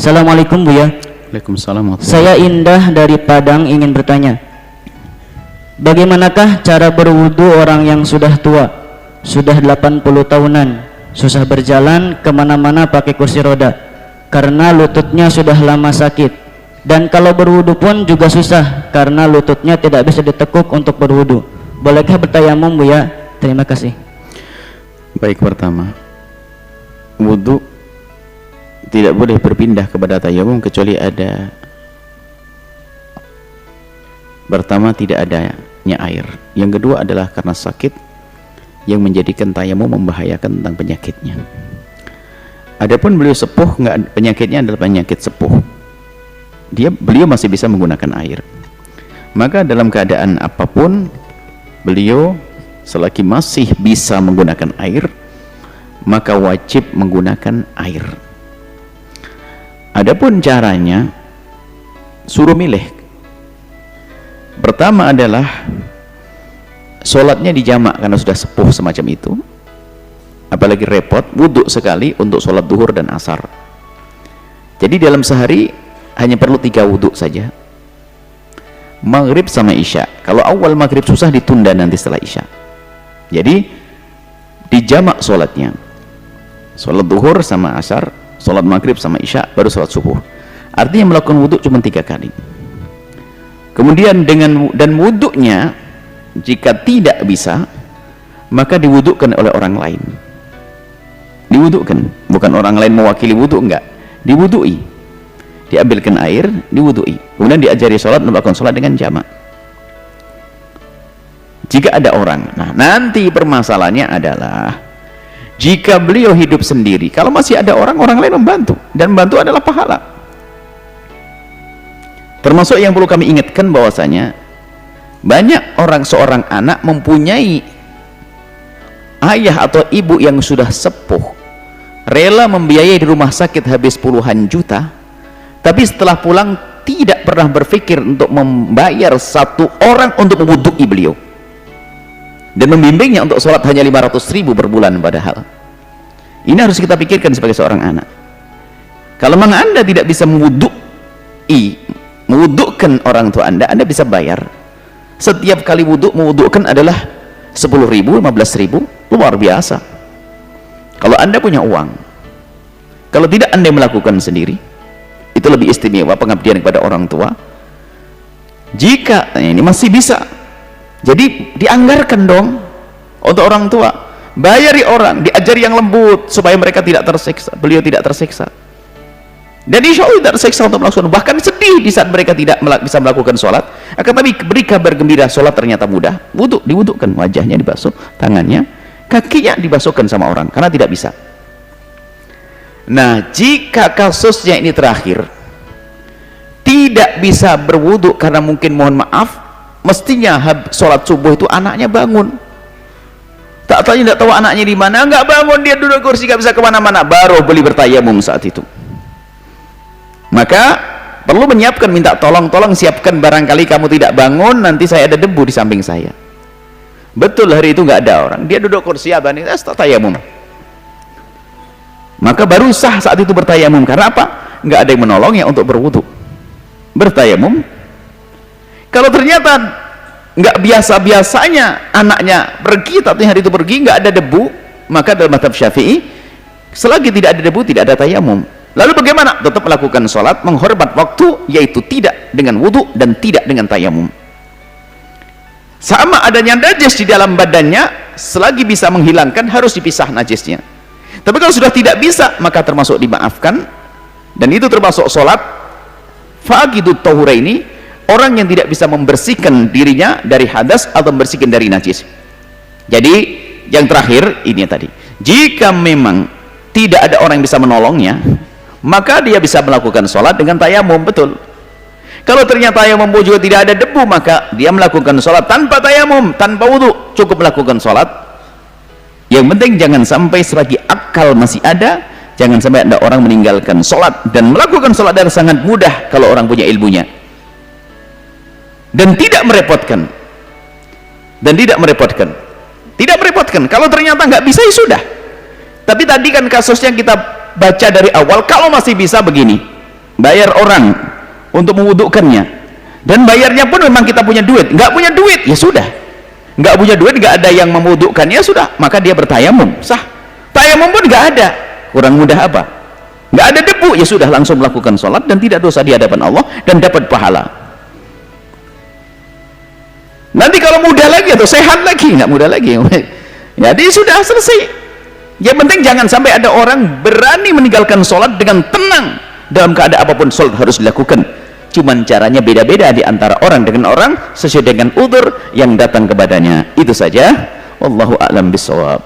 Assalamualaikum Buya. Waalaikumsalam. Saya Indah dari Padang ingin bertanya, bagaimanakah cara berwudu orang yang sudah tua, sudah 80 tahunan, susah berjalan kemana-mana pakai kursi roda karena lututnya sudah lama sakit, dan kalau berwudu pun juga susah karena lututnya tidak bisa ditekuk untuk berwudu. Bolehkah bertayamum Buya? Terima kasih. Baik, pertama, wudu tidak boleh berpindah kepada tayamum kecuali ada, pertama, tidak adanya air. Yang kedua adalah karena sakit yang menjadikan tayamum membahayakan tentang penyakitnya. Adapun beliau sepuh, penyakitnya adalah penyakit sepuh, beliau masih bisa menggunakan air. Maka dalam keadaan apapun beliau selagi masih bisa menggunakan air, maka wajib menggunakan air. Adapun caranya, suruh milih. Pertama adalah sholatnya dijamak karena sudah sepuh semacam itu, apalagi repot wudhu sekali untuk sholat duhur dan asar. Jadi dalam sehari hanya perlu 3 wudhu saja, maghrib sama isya. Kalau awal maghrib susah, ditunda nanti setelah isya. Jadi dijamak sholatnya, sholat duhur sama asar, sholat maghrib sama isya, baru sholat subuh. Artinya melakukan wudhu cuma 3 kali. Kemudian dan wudhunya jika tidak bisa, maka diwudhukan oleh orang lain. Diwudhukan, bukan orang lain mewakili wudhu, enggak, diwudhui, diambilkan air, diwudhui, kemudian diajari sholat, melakukan sholat dengan jamak jika ada orang. Nah, nanti permasalahannya adalah jika beliau hidup sendiri, kalau masih ada orang lain membantu, dan membantu adalah pahala. Termasuk yang perlu kami ingatkan bahwasanya banyak seorang anak mempunyai ayah atau ibu yang sudah sepuh, rela membiayai di rumah sakit habis puluhan juta, tapi setelah pulang tidak pernah berpikir untuk membayar 1 orang untuk mewudhu'i beliau dan membimbingnya untuk sholat hanya 500.000 per bulan. Padahal ini harus kita pikirkan sebagai seorang anak. Kalau memang Anda tidak bisa mewudhukan orang tua Anda bisa bayar. Setiap kali wudhu mewudhukan adalah 10.000, 15.000, luar biasa. Kalau Anda punya uang, kalau tidak Anda melakukan sendiri, itu lebih istimewa pengabdian kepada orang tua. Jika ini masih bisa, jadi dianggarkan dong untuk orang tua, bayari orang, diajari yang lembut supaya mereka tidak tersiksa, beliau tidak tersiksa, dan insya Allah tidak tersiksa untuk melakukan. Bahkan sedih di saat mereka tidak bisa melakukan sholat, akan tapi beri kabar gembira, sholat ternyata mudah. Wudhu, diwudhukan, wajahnya dibasuh, tangannya, kakinya dibasuhkan sama orang karena tidak bisa. Nah, jika kasusnya ini terakhir, tidak bisa berwudhu karena mungkin, mohon maaf, mestinya sholat subuh itu anaknya bangun, tak tahu, tidak tahu anaknya di mana, nggak bangun, dia duduk kursi, nggak bisa kemana-mana, baru beli bertayamum saat itu. Maka perlu menyiapkan, minta tolong siapkan, barangkali kamu tidak bangun, nanti saya ada debu di samping saya. Betul, hari itu nggak ada orang, dia duduk kursi, abang ini tayamum, maka baru sah saat itu bertayamum. Karena apa? Nggak ada yang menolongnya untuk berwudu, bertayamum. Kalau ternyata nggak biasa-biasanya anaknya pergi, tapi hari itu pergi nggak ada debu, maka dalam mazhab Syafi'i selagi tidak ada debu tidak ada tayamum. Lalu bagaimana? Tetap melakukan sholat menghormat waktu, yaitu tidak dengan wudu dan tidak dengan tayamum. Sama adanya najis di dalam badannya, selagi bisa menghilangkan harus dipisah najisnya. Tapi kalau sudah tidak bisa, maka termasuk dimaafkan, dan itu termasuk sholat faqidut tahuraini, orang yang tidak bisa membersihkan dirinya dari hadas atau membersihkan dari najis. Jadi yang terakhir ini tadi, jika memang tidak ada orang yang bisa menolongnya, maka dia bisa melakukan sholat dengan tayamum. Betul. Kalau ternyata tayamum juga tidak ada debu, maka dia melakukan sholat tanpa tayamum, tanpa wudhu, cukup melakukan sholat. Yang penting jangan sampai selagi akal masih ada, jangan sampai ada orang meninggalkan sholat, dan melakukan sholat adalah sangat mudah kalau orang punya ilmunya dan tidak merepotkan, tidak merepotkan. Kalau ternyata nggak bisa, ya sudah. Tapi tadi kan kasusnya kita baca dari awal, kalau masih bisa begini, bayar orang untuk mewudukkannya, dan bayarnya pun memang kita punya duit. Nggak punya duit, ya sudah, nggak punya duit, nggak ada yang memewudukkannya, sudah, maka dia bertayamum, sah. Tayamum pun nggak ada, kurang mudah apa? Nggak ada debu, ya sudah, langsung melakukan sholat dan tidak dosa di hadapan Allah dan dapat pahala. Nanti kalau mudah lagi atau sehat lagi, nggak mudah lagi, jadi sudah selesai. Yang penting jangan sampai ada orang berani meninggalkan sholat dengan tenang, dalam keadaan apapun sholat harus dilakukan. Cuman caranya beda-beda di antara orang dengan orang, sesuai dengan udzur yang datang kepadanya. Itu saja. Wallahu a'lam bishawab.